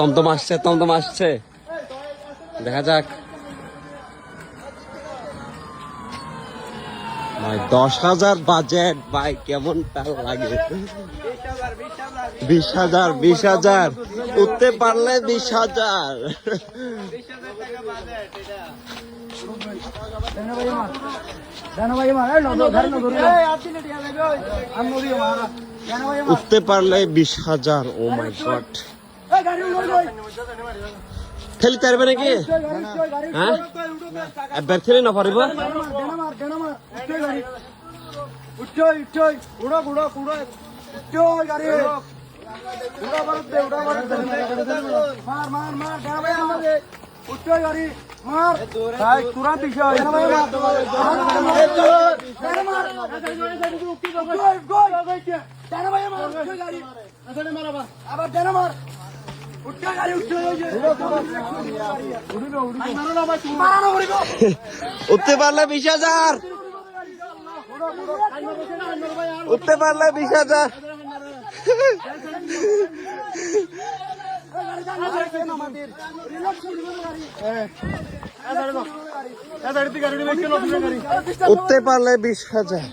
টমটম আসছে দেখা যাক। ভাই 10,000 বাজেট ভাই কেমন তার লাগে। 20,000 উঠতে পারলে 20,000। উঠতে পারলে 20,000। ও মাই গড, খেলি পারবে নাকি? হ্যাঁ একবার খেলে না পারিব। উঠতে পারলে 20,000, উঠতে পারলে 20,000। উঠতে পারলে 20,000।